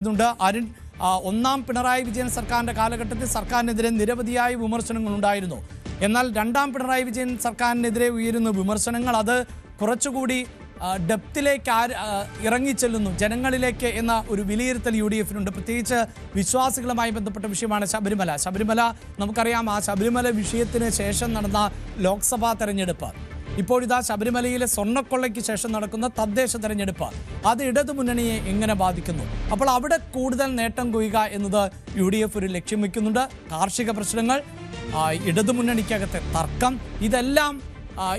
ഇതുണ്ട്. അരുൺ, ഒന്നാം പിണറായി വിജയൻ സർക്കാരിൻ്റെ കാലഘട്ടത്തിൽ സർക്കാരിനെതിരെ നിരവധിയായ വിമർശനങ്ങൾ ഉണ്ടായിരുന്നു. എന്നാൽ രണ്ടാം പിണറായി വിജയൻ സർക്കാരിനെതിരെ ഉയരുന്ന വിമർശനങ്ങൾ അത് കുറച്ചുകൂടി ഡെപ്തിലേക്ക് ഇറങ്ങിച്ചെല്ലുന്നു ജനങ്ങളിലേക്ക് എന്ന ഒരു വിലയിരുത്തൽ UDF-നുണ്ട്. പ്രത്യേകിച്ച് വിശ്വാസികളുമായി ബന്ധപ്പെട്ട വിഷയമാണ് ശബരിമല. നമുക്കറിയാം, ആ ശബരിമല വിഷയത്തിന് ശേഷം നടന്ന ലോക്സഭാ തെരഞ്ഞെടുപ്പ്, ഇപ്പോഴിതാ ശബരിമലയിലെ സ്വർണ്ണക്കൊള്ളയ്ക്ക് ശേഷം നടക്കുന്ന തദ്ദേശ തെരഞ്ഞെടുപ്പ്, അത് ഇടതുമുന്നണിയെ എങ്ങനെ ബാധിക്കുന്നു? അപ്പോൾ അവിടെ കൂടുതൽ നേട്ടം കൊയ്യുക എന്നത് UDF ഒരു ലക്ഷ്യം വയ്ക്കുന്നുണ്ട്. കാർഷിക പ്രശ്നങ്ങൾ, ഇടതുമുന്നണിക്കകത്തെ തർക്കം, ഇതെല്ലാം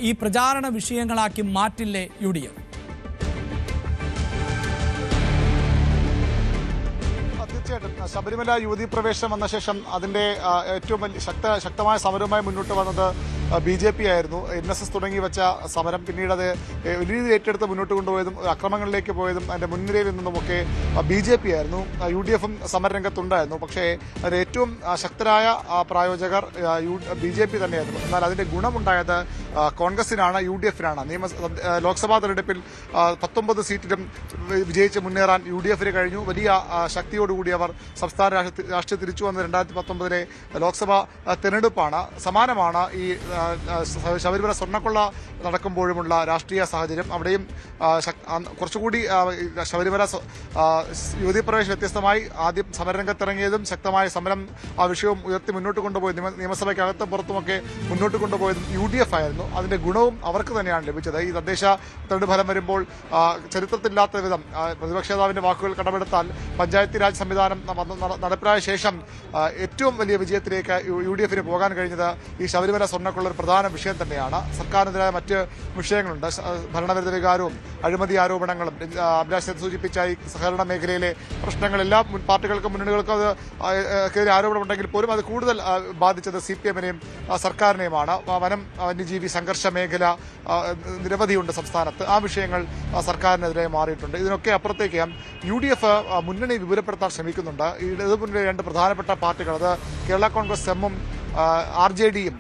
ഈ പ്രചാരണ വിഷയങ്ങളാക്കി മാറ്റില്ലേ UDF? തീർച്ചയായിട്ടും ശബരിമല യുവതീ പ്രവേശനം വന്ന ശേഷം അതിന്റെ ഏറ്റവും വലിയ ശക്തമായ സമരവുമായി മുന്നോട്ട് വന്നത് BJP ആയിരുന്നു. NSS തുടങ്ങി വെച്ച സമരം പിന്നീട് അത് വലിയ രീതിയിൽ ഏറ്റെടുത്ത് മുന്നോട്ട് കൊണ്ടുപോയതും അക്രമങ്ങളിലേക്ക് പോയതും അതിന്റെ മുൻനിരയിൽ നിന്നുമൊക്കെ BJP ആയിരുന്നു. UDF-ഉം സമരരംഗത്തുണ്ടായിരുന്നു. പക്ഷേ അതിന്റെ ഏറ്റവും ശക്തരായ പ്രായോജകർ BJP തന്നെയായിരുന്നു. എന്നാൽ അതിന്റെ ഗുണമുണ്ടായത് കോൺഗ്രസിനാണ്, UDF-നാണ്. ലോക്സഭാ തെരഞ്ഞെടുപ്പിൽ 19 സീറ്റിലും വിജയിച്ച് മുന്നേറാൻ UDF-ന് കഴിഞ്ഞു. വലിയ ശക്തിയോടുകൂടി അവർ സംസ്ഥാന രാഷ്ട്രീയം തിരിച്ചു വന്ന 2019 ലോക്സഭാ തെരഞ്ഞെടുപ്പാണ്. സമാനമാണ് ഈ ശബരിമല സ്വർണ്ണക്കൊള്ള നടക്കുമ്പോഴുമുള്ള രാഷ്ട്രീയ സാഹചര്യം. അവിടെയും കുറച്ചുകൂടി ശബരിമല യുവതീ പ്രവേശം വ്യത്യസ്തമായി ആദ്യം സമരരംഗത്തിറങ്ങിയതും ശക്തമായ സമരം ആ വിഷയവും ഉയർത്തി മുന്നോട്ട് കൊണ്ടുപോയത് നിയമസഭയ്ക്കകത്തും പുറത്തുമൊക്കെ മുന്നോട്ട് കൊണ്ടുപോയതും UDF ആയിരുന്നു. അതിന്റെ ഗുണവും അവർക്ക് തന്നെയാണ് ലഭിച്ചത്. ഈ തദ്ദേശ തെരഞ്ഞെടുപ്പ് ഫലം വരുമ്പോൾ ചരിത്രത്തിലില്ലാത്ത വിധം പ്രതിപക്ഷ നേതാവിന്റെ വാക്കുകൾ കടമെടുത്താൽ പഞ്ചായത്തി രാജ് സംവിധാനം നടപ്പിലായ ശേഷം ഏറ്റവും വലിയ വിജയത്തിലേക്ക് UDF-ന് പോകാൻ കഴിഞ്ഞത് ഈ ശബരിമല സ്വർണ്ണക്കൊള്ള ഒരു പ്രധാന വിഷയം തന്നെയാണ്. സർക്കാരിനെതിരായ മറ്റ് വിഷയങ്ങളുണ്ട്. ഭരണവിരുദ്ധ വികാരവും അഴിമതി ആരോപണങ്ങളും അഭിലാഷ് സൂചിപ്പിച്ച ഈ സഹകരണ മേഖലയിലെ പ്രശ്നങ്ങൾ എല്ലാ പാർട്ടികൾക്കും മുന്നണികൾക്കും അതെതിരെ ആരോപണമുണ്ടെങ്കിൽ പോലും അത് കൂടുതൽ ബാധിച്ചത് CPM-നെയും സർക്കാരിനെയുമാണ്. വനം വന്യജീവി സംഘർഷ മേഖല നിരവധിയുണ്ട് സംസ്ഥാനത്ത്. ആ വിഷയങ്ങൾ സർക്കാരിനെതിരെ മാറിയിട്ടുണ്ട്. ഇതിനൊക്കെ അപ്പുറത്തേക്ക് UDF മുന്നണി വിപുലപ്പെടുത്താൻ ശ്രമിക്കുന്നുണ്ട്. ഇടതുമുന്നണി രണ്ട് പ്രധാനപ്പെട്ട പാർട്ടികൾ, അത് കേരള കോൺഗ്രസ് എമ്മും RJD-യും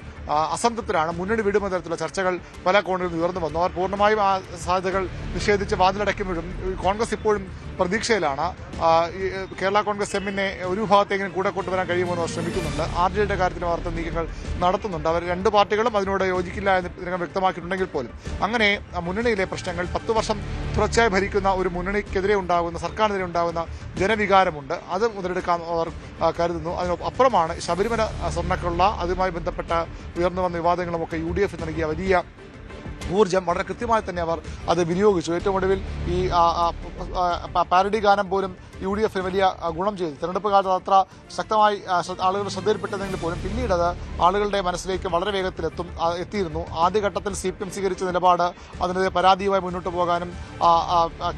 അസംതൃപ്തരാണ്. മുന്നണി വിടുന്ന തരത്തിലുള്ള ചർച്ചകൾ പല കോണുകളിൽ ഉയർന്നു വന്നു. അവർ പൂർണ്ണമായും ആ സാധ്യതകൾ നിഷേധിച്ച് വാതിലടയ്ക്കുമ്പോഴും കോൺഗ്രസ് ഇപ്പോഴും പ്രതീക്ഷയിലാണ്. കേരള കോൺഗ്രസ് എമ്മിനെ ഒരു ഭാഗത്തെങ്കിലും കൂടെ കൊണ്ടുവരാൻ കഴിയുമെന്ന് അവർ ശ്രമിക്കുന്നുണ്ട്. RJD-യുടെ കാര്യത്തിൽ വാർത്ത നീക്കങ്ങൾ നടത്തുന്നുണ്ട്. അവർ രണ്ട് പാർട്ടികളും അതിനോട് യോജിക്കില്ല എന്ന് ഇതിനകം വ്യക്തമാക്കിയിട്ടുണ്ടെങ്കിൽ പോലും അങ്ങനെ മുന്നണിയിലെ പ്രശ്നങ്ങൾ 10 വർഷം തുടർച്ചയായി ഭരിക്കുന്ന ഒരു മുന്നണിക്കെതിരെ ഉണ്ടാകുന്ന, സർക്കാരിനെതിരെ ഉണ്ടാകുന്ന ജനവികാരമുണ്ട്. അത് മുതലെടുക്കാൻ അവർ കരുതുന്നു. അതിനപ്പുറമാണ് ശബരിമല സ്വർണ്ണക്കൊള്ള, അതുമായി ബന്ധപ്പെട്ട ഉയർന്നു വന്ന വിവാദങ്ങളുമൊക്കെ UDF നൽകിയ വലിയ ഊർജ്ജം വളരെ കൃത്യമായി തന്നെ അവർ അത് വിനിയോഗിച്ചു. ഏറ്റവും ഒടുവിൽ ഈ പാരഡി ഗാനം പോലും UDF-ന് വലിയ ഗുണം ചെയ്തു. തെരഞ്ഞെടുപ്പ് കാലത്ത് അത്ര ശക്തമായി ആളുകളുടെ ശ്രദ്ധയിൽപ്പെട്ടതെങ്കിൽ പോലും പിന്നീട് അത് ആളുകളുടെ മനസ്സിലേക്ക് വളരെ വേഗത്തിൽ എത്തിയിരുന്നു. ആദ്യഘട്ടത്തിൽ CPM സ്വീകരിച്ച നിലപാട് അതിനെതിരെ പരാതിയുമായി മുന്നോട്ട് പോകാനും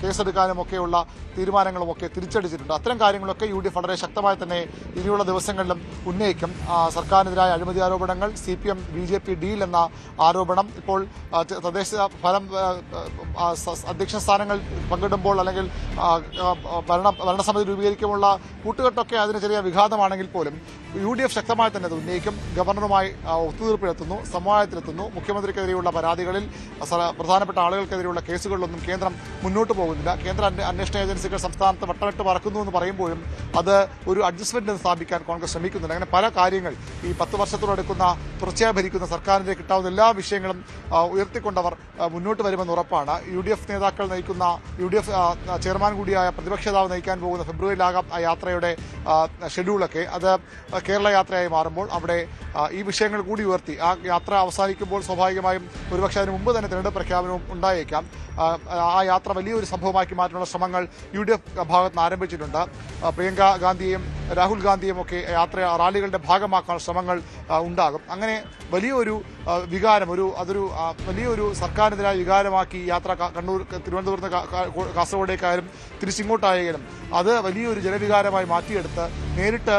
കേസെടുക്കാനും ഒക്കെയുള്ള തീരുമാനങ്ങളുമൊക്കെ തിരിച്ചടിച്ചിട്ടുണ്ട്. അത്തരം കാര്യങ്ങളൊക്കെ UDF വളരെ ശക്തമായി തന്നെ ഇനിയുള്ള ദിവസങ്ങളിലും ഉന്നയിക്കും. സർക്കാരിനെതിരായ അഴിമതി ആരോപണങ്ങൾ, CPM BJP ഡീൽ എന്ന ആരോപണം, ഇപ്പോൾ തദ്ദേശ ഫലം അധ്യക്ഷ സ്ഥാനങ്ങൾ പങ്കിടുമ്പോൾ അല്ലെങ്കിൽ ഭരണസമിതി രൂപീകരിക്കുമുള്ള കൂട്ടുകെട്ടൊക്കെ അതിന് ചെറിയ വിഘാതമാണെങ്കിൽ പോലും UDF ശക്തമായി തന്നെ അത് ഉന്നയിക്കും. ഗവർണറുമായി ഒത്തുതീർപ്പിലെത്തുന്നു, സമവായത്തിലെത്തുന്നു. മുഖ്യമന്ത്രിക്കെതിരെയുള്ള പരാതികളിൽ, പ്രധാനപ്പെട്ട ആളുകൾക്കെതിരെയുള്ള കേസുകളിലൊന്നും കേന്ദ്രം മുന്നോട്ട് പോകുന്നില്ല. കേന്ദ്ര അന്വേഷണ ഏജൻസികൾ സംസ്ഥാനത്ത് വട്ടമിട്ട് പറക്കുന്നു എന്ന് പറയുമ്പോഴും അത് ഒരു അഡ്ജസ്റ്റ്മെന്റ് സ്ഥാപിക്കാൻ കോൺഗ്രസ് ശ്രമിക്കുന്നുണ്ട്. അങ്ങനെ പല കാര്യങ്ങൾ ഈ 10 വർഷത്തോടടുക്കുന്ന തുടർച്ചയായി ഭരിക്കുന്ന സർക്കാരിന്റെ കിട്ടാവുന്ന എല്ലാ വിഷയങ്ങളും ഉയർത്തിക്കൊണ്ടവർ മുന്നോട്ട് വരുമെന്ന് ഉറപ്പാണ്. UDF നേതാക്കൾ നയിക്കുന്ന, UDF ചെയർമാൻ കൂടിയായ പ്രതിപക്ഷ നേതാവ് നയിക്കാൻ പോകുന്ന ഫെബ്രുവരിയിലാകാം ആ യാത്രയുടെ ഷെഡ്യൂളൊക്കെ, അത് കേരള യാത്രയായി മാറുമ്പോൾ അവിടെ ഈ വിഷയങ്ങൾ കൂടി ഉയർത്തി ആ യാത്ര അവസാനിക്കുമ്പോൾ സ്വാഭാവികമായും ഒരുപക്ഷെ അതിന് മുമ്പ് തന്നെ തെരഞ്ഞെടുപ്പ് പ്രഖ്യാപനവും ഉണ്ടായേക്കാം. ആ യാത്ര വലിയൊരു സംഭവമാക്കി മാറ്റാനുള്ള ശ്രമങ്ങൾ UDF ഭാഗത്ത് നിന്ന് ആരംഭിച്ചിട്ടുണ്ട്. പ്രിയങ്ക ഗാന്ധിയെയും രാഹുൽ ഗാന്ധിയും ഒക്കെ യാത്ര റാലികളുടെ ഭാഗമാക്കാനുള്ള ശ്രമങ്ങൾ ഉണ്ടാകും. അങ്ങനെ വലിയൊരു വികാരം, അതൊരു വലിയൊരു സർക്കാരിനെതിരായ വികാരമാക്കി യാത്ര കണ്ണൂർ, തിരുവനന്തപുരത്ത്, കാസർഗോഡേക്കായാലും തിരിച്ചിങ്ങോട്ടായാലും അത് വലിയൊരു ജനവികാരമായി മാറ്റിയെടുത്ത് നേരിട്ട്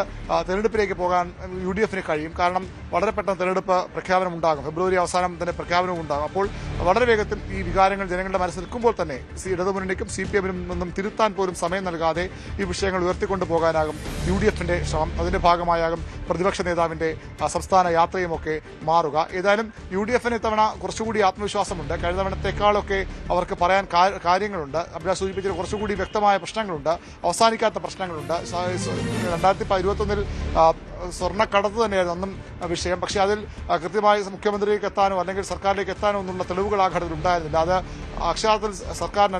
തെരഞ്ഞെടുപ്പിലേക്ക് പോകാൻ UDF-ന് കഴിയും. കാരണം വളരെ പെട്ടെന്ന് തെരഞ്ഞെടുപ്പ് പ്രഖ്യാപനം ഉണ്ടാകും. ഫെബ്രുവരി അവസാനം തന്നെ പ്രഖ്യാപനവും ഉണ്ടാകും. അപ്പോൾ വളരെ വേഗത്തിൽ ഈ വികാരങ്ങൾ ജനങ്ങളുടെ മനസ്സിൽ നിൽക്കുമ്പോൾ തന്നെ ഇടതുമുന്നണിക്കും CPM-നും നിന്നും തിരുത്താൻ പോലും സമയം നൽകാതെ ഈ വിഷയങ്ങൾ ഉയർത്തിക്കൊണ്ടു പോകാനാകും UDF-ന്റെ ശ്രമം. അതിന്റെ ഭാഗമായാകും പ്രതിപക്ഷ നേതാവിന്റെ സംസ്ഥാന യാത്രയുമൊക്കെ മാറുക. ഏതായാലും എന്തായാലും UDF ഇത്തവണ കുറച്ചുകൂടി ആത്മവിശ്വാസമുണ്ട്. കഴിഞ്ഞ തവണത്തേക്കാളൊക്കെ അവർക്ക് പറയാൻ കാര്യങ്ങളുണ്ട്. അഭിലാഷ് സൂചിപ്പിച്ചത് കുറച്ചുകൂടി വ്യക്തമായ പ്രശ്നങ്ങളുണ്ട്, അവസാനിക്കാത്ത പ്രശ്നങ്ങളുണ്ട്. 2021 സ്വർണ്ണക്കടത്ത് തന്നെയായിരുന്നു അന്നും വിഷയം. പക്ഷേ അതിൽ കൃത്യമായി മുഖ്യമന്ത്രിയിലേക്ക് എത്താനോ അല്ലെങ്കിൽ സർക്കാരിലേക്ക് എത്താനോ എന്നുള്ള തെളിവുകൾ ആ ഘട്ടത്തിൽ ഉണ്ടായിരുന്നില്ല. അത് അക്ഷരാർത്ഥത്തിൽ സർക്കാരിന്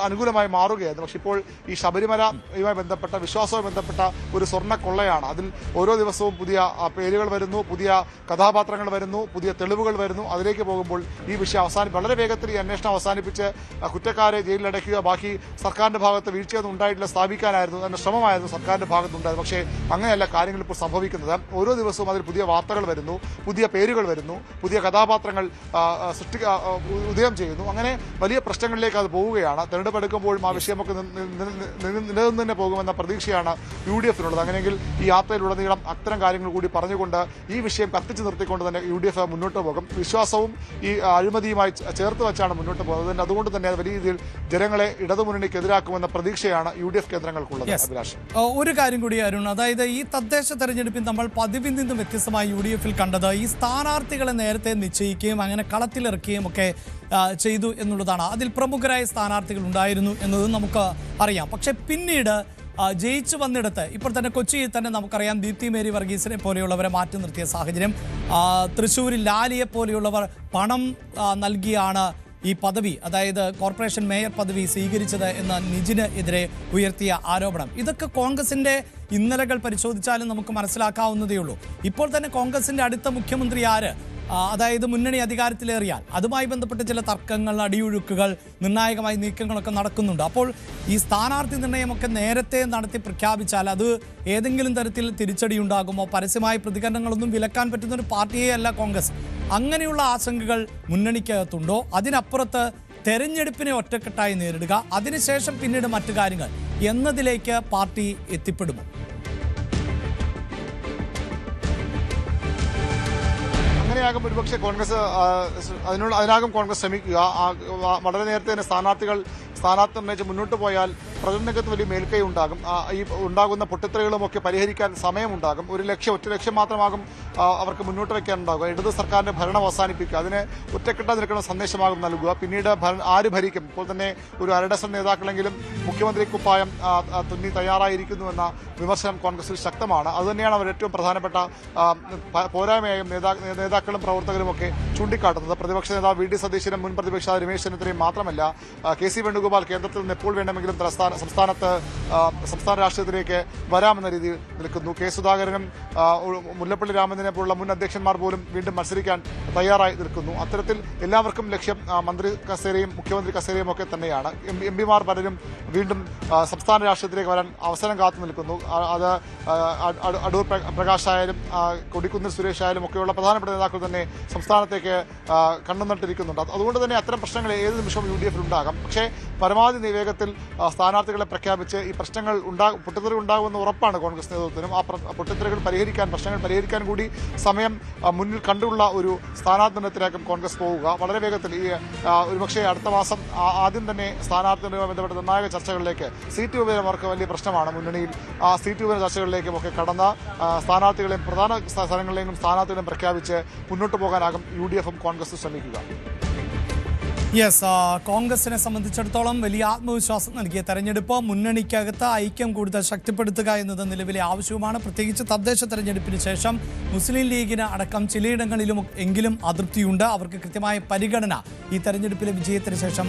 അനുകൂലമായി മാറുകയായിരുന്നു. പക്ഷെ ഇപ്പോൾ ഈ ശബരിമലയുമായി ബന്ധപ്പെട്ട വിശ്വാസവുമായി ബന്ധപ്പെട്ട ഒരു സ്വർണ്ണക്കൊള്ളയാണ്. അതിൽ ഓരോ ദിവസവും പുതിയ പേരുകൾ വരുന്നു, പുതിയ കഥാപാത്രങ്ങൾ വരുന്നു, പുതിയ തെളിവുകൾ വരുന്നു. അതിലേക്ക് പോകുമ്പോൾ ഈ വിഷയം വളരെ വേഗത്തിൽ ഈ അന്വേഷണം അവസാനിപ്പിച്ച് കുറ്റക്കാരെ ജയിലിലടയ്ക്കുക, ബാക്കി സർക്കാരിന്റെ ഭാഗത്ത് വീഴ്ചയൊന്നും ഉണ്ടായിട്ടില്ല സ്ഥാപിക്കാനായിരുന്നു അതിന്റെ ശ്രമമായിരുന്നു സർക്കാരിന്റെ ഭാഗത്തുണ്ടായത്. പക്ഷേ അങ്ങനെയല്ല കാര്യങ്ങൾ ഇപ്പോൾ സംഭവിക്കുന്നത്. ഓരോ ദിവസവും അതിൽ പുതിയ വാർത്തകൾ വരുന്നു, പുതിയ പേരുകൾ വരുന്നു, പുതിയ കഥാപാത്രങ്ങൾ ഉദയം ചെയ്യുന്നു. അങ്ങനെ വലിയ പ്രശ്നങ്ങളിലേക്ക് അത് പോവുകയാണ്. തെരഞ്ഞെടുപ്പ് എടുക്കുമ്പോഴും ആ വിഷയമൊക്കെ നിലനിന്ന് തന്നെ പോകുമെന്ന പ്രതീക്ഷയാണ് UDFിനുള്ളത്. അങ്ങനെയെങ്കിൽ ഈ യാത്രയിലുടനീളം അത്തരം കാര്യങ്ങൾ കൂടി പറഞ്ഞുകൊണ്ട് ഈ വിഷയം കത്തിച്ചു നിർത്തിക്കൊണ്ട് തന്നെ UDF മുന്നോട്ട് പോകും. വിശ്വാസവും ഈ അഴിമതിയുമായി ചേർത്ത് വെച്ചാണ് മുന്നോട്ട് പോകുന്നത്. അതുകൊണ്ട് തന്നെ വലിയ രീതിയിൽ ജനങ്ങളെ ഇടതുമുന്നണിക്ക് എതിരാക്കുമെന്ന പ്രതീക്ഷയാണ് UDF കേന്ദ്രങ്ങൾക്കുള്ളത്. അഭിലാഷ്, ഒരു കാര്യം കൂടി അരുൺ, അതായത് ഈ തദ്ദേശ തെരഞ്ഞെടുപ്പിൽ നമ്മൾ പതിവിൽ നിന്നും വ്യത്യസ്തമായി UDFിൽ കണ്ടത് ഈ സ്ഥാനാർത്ഥികളെ നേരത്തെ നിശ്ചയിക്കുകയും അങ്ങനെ കളത്തിലിറക്കുകയും ഒക്കെ ചെയ്തു എന്നുള്ളതാണ്. അതിൽ പ്രമുഖരായ സ്ഥാനാർത്ഥികൾ ഉണ്ടായിരുന്നു എന്നത് നമുക്ക് അറിയാം. പക്ഷെ പിന്നീട് ജയിച്ചു വന്നിടത്ത് ഇപ്പോൾ തന്നെ കൊച്ചിയിൽ തന്നെ നമുക്കറിയാം ദീപ്തി മേരി വർഗീസിനെ പോലെയുള്ളവരെ മാറ്റി നിർത്തിയ സാഹചര്യം, തൃശ്ശൂരിൽ ലാലിയെ പോലെയുള്ളവർ പണം നൽകിയാണ് ഈ പദവി, അതായത് കോർപ്പറേഷൻ മേയർ പദവി സ്വീകരിച്ചത് എന്ന നിജിന് എതിരെ ഉയർത്തിയ ആരോപണം. ഇതൊക്കെ കോൺഗ്രസിന്റെ ഇന്നലകൾ പരിശോധിച്ചാലും നമുക്ക് മനസ്സിലാക്കാവുന്നതേ ഉള്ളൂ. ഇപ്പോൾ തന്നെ കോൺഗ്രസിന്റെ അടുത്ത മുഖ്യമന്ത്രി ആര്, അതായത് മുന്നണി അധികാരത്തിലേറിയാൽ അതുമായി ബന്ധപ്പെട്ട് ചില തർക്കങ്ങൾ, അടിയൊഴുക്കുകൾ, നിർണായകമായ നീക്കങ്ങളൊക്കെ നടക്കുന്നുണ്ട്. അപ്പോൾ ഈ സ്ഥാനാർത്ഥി നിർണയമൊക്കെ നേരത്തെ നടത്തി പ്രഖ്യാപിച്ചാൽ അത് ഏതെങ്കിലും തരത്തിൽ തിരിച്ചടി ഉണ്ടാകുമോ? പരസ്യമായ പ്രതികരണങ്ങളൊന്നും വിലക്കാൻ പറ്റുന്ന ഒരു പാർട്ടിയേ അല്ല കോൺഗ്രസ്. അങ്ങനെയുള്ള ആശങ്കകൾ മുന്നണിക്കകത്തുണ്ടോ? അതിനപ്പുറത്ത് തെരഞ്ഞെടുപ്പിനെ ഒറ്റക്കെട്ടായി നേരിടുക, അതിനുശേഷം പിന്നീട് മറ്റു കാര്യങ്ങൾ എന്നതിലേക്ക് പാർട്ടി എത്തിപ്പെടുമോ? അങ്ങനെയാകും ഒരുപക്ഷെ കോൺഗ്രസ് അതിനാകും കോൺഗ്രസ് ശ്രമിക്കുക. വളരെ നേരത്തെ തന്നെ സ്ഥാനാർത്ഥി നിർണ്ണയിച്ച് മുന്നോട്ട് പോയാൽ പ്രചരണരംഗത്ത് വലിയ മേൽക്കൈ ഉണ്ടാകും. ഈ ഉണ്ടാകുന്ന പൊട്ടിത്തെറികളുമൊക്കെ പരിഹരിക്കാൻ സമയമുണ്ടാകും. ഒറ്റ ലക്ഷ്യം മാത്രമാകും അവർക്ക് മുന്നോട്ട് വയ്ക്കാനുണ്ടാകുക, ഇടത് സർക്കാരിന്റെ ഭരണം അവസാനിപ്പിക്കുക. അതിന് ഒറ്റക്കെട്ടായി നിൽക്കുന്ന സന്ദേശമാകും നൽകുക. പിന്നീട് ആര് ഭരിക്കും? ഇപ്പോൾ തന്നെ ഒരു അരഡസൻ നേതാക്കളെങ്കിലും മുഖ്യമന്ത്രി കുപ്പായം തുന്നി തയ്യാറായിരിക്കുന്നുവെന്ന വിമർശനം കോൺഗ്രസിൽ ശക്തമാണ്. അതുതന്നെയാണ് അവർ ഏറ്റവും പ്രധാനപ്പെട്ട പോരായ്മയായും നേതാക്കളും പ്രവർത്തകരും ഒക്കെ ചൂണ്ടിക്കാട്ടുന്നത്. പ്രതിപക്ഷ നേതാവ് VD സതീശനും മുൻ പ്രതിപക്ഷ രമേശ് ചെന്നിത്തലയും മാത്രമല്ല, KC വേണുഗോപാൽ കേന്ദ്രത്തിൽ നിന്ന് എപ്പോൾ വേണമെങ്കിലും സംസ്ഥാന രാഷ്ട്രീയത്തിലേക്ക് വരാമെന്ന രീതിയിൽ നിൽക്കുന്നു. K സുധാകരനും മുല്ലപ്പള്ളി രാമചന്ദ്രനെ പോലുള്ള മുൻ അധ്യക്ഷന്മാർ പോലും വീണ്ടും മത്സരിക്കാൻ തയ്യാറായി നിൽക്കുന്നു. അത്തരത്തിൽ എല്ലാവർക്കും ലക്ഷ്യം മന്ത്രി കസേരയും മുഖ്യമന്ത്രി കസേരയും ഒക്കെ തന്നെയാണ്. MP-മാർ പലരും വീണ്ടും സംസ്ഥാന രാഷ്ട്രീയത്തിലേക്ക് വരാൻ അവസരം കാത്തു നിൽക്കുന്നു. അത് അടൂർ പ്രകാശ് ആയാലും കൊടിക്കുന്നിൽ സുരേഷ് ആയാലും ഒക്കെയുള്ള പ്രധാനപ്പെട്ട നേതാക്കൾ തന്നെ സംസ്ഥാനത്തേക്ക് കണ്ണു നട്ടിരിക്കുന്നുണ്ട്. അതുകൊണ്ട് തന്നെ അത്തരം പ്രശ്നങ്ങൾ ഏത് നിമിഷവും UDFിൽ ഉണ്ടാകാം. പക്ഷേ പരമാവധി വേഗത്തിൽ സ്ഥാനാർത്ഥികളെ പ്രഖ്യാപിച്ച് ഈ പ്രശ്നങ്ങൾ പൊട്ടിത്തെറി ഉണ്ടാകുമെന്ന് ഉറപ്പാണ് കോൺഗ്രസ് നേതൃത്വത്തിനും. ആ പൊട്ടിത്തെറികൾ പ്രശ്നങ്ങൾ പരിഹരിക്കാൻ കൂടി സമയം മുന്നിൽ കണ്ടുള്ള ഒരു സ്ഥാനാർത്ഥി നിർണ്ണയത്തിലേക്കും കോൺഗ്രസ് പോവുക. വളരെ വേഗത്തിൽ ഈ ഒരുപക്ഷെ അടുത്ത മാസം ആദ്യം തന്നെ സ്ഥാനാർത്ഥികളുമായി ബന്ധപ്പെട്ട നിർണായക ചർച്ചകളിലേക്ക്, സീറ്റ് വിഭജനം അവർക്ക് വലിയ പ്രശ്നമാണ് മുന്നണിയിൽ, ആ സീറ്റ് വിഭജന ചർച്ചകളിലേക്കും ഒക്കെ കടന്ന സ്ഥാനാർത്ഥികളെയും പ്രധാന സ്ഥലങ്ങളിലേക്കും സ്ഥാനാർത്ഥികളെയും പ്രഖ്യാപിച്ച് മുന്നോട്ട് പോകാനാകും UDFും കോൺഗ്രസും ശ്രമിക്കുക. കോൺഗ്രസിനെ സംബന്ധിച്ചിടത്തോളം വലിയ ആത്മവിശ്വാസം നൽകിയ തെരഞ്ഞെടുപ്പ്, മുന്നണിക്കകത്ത് ഐക്യം കൂടുതൽ ശക്തിപ്പെടുത്തുക എന്നത് നിലവിലെ ആവശ്യവുമാണ്. പ്രത്യേകിച്ച് തദ്ദേശ തെരഞ്ഞെടുപ്പിന് ശേഷം മുസ്ലിം ലീഗിന് അടക്കം ചിലയിടങ്ങളിലും എങ്കിലും അതൃപ്തിയുണ്ട്. അവർക്ക് കൃത്യമായ പരിഗണന ഈ തെരഞ്ഞെടുപ്പിലെ വിജയത്തിന് ശേഷം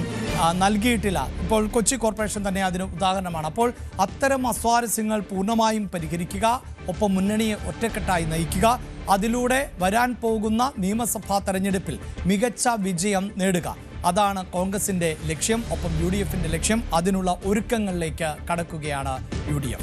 നൽകിയിട്ടില്ല. ഇപ്പോൾ കൊച്ചി കോർപ്പറേഷൻ തന്നെ അതിന് ഉദാഹരണമാണ്. അപ്പോൾ അത്തരം അസ്വാരസ്യങ്ങൾ പൂർണ്ണമായും പരിഹരിക്കുക, ഒപ്പം മുന്നണിയെ ഒറ്റക്കെട്ടായി നയിക്കുക, അതിലൂടെ വരാൻ പോകുന്ന നിയമസഭാ തെരഞ്ഞെടുപ്പിൽ മികച്ച വിജയം നേടുക, അതാണ് കോൺഗ്രസിന്റെ ലക്ഷ്യം. ഒപ്പം UDFിന്റെ ലക്ഷ്യം. അതിനുള്ള ഒരുക്കങ്ങളിലേക്ക് കടക്കുകയാണ് UDF.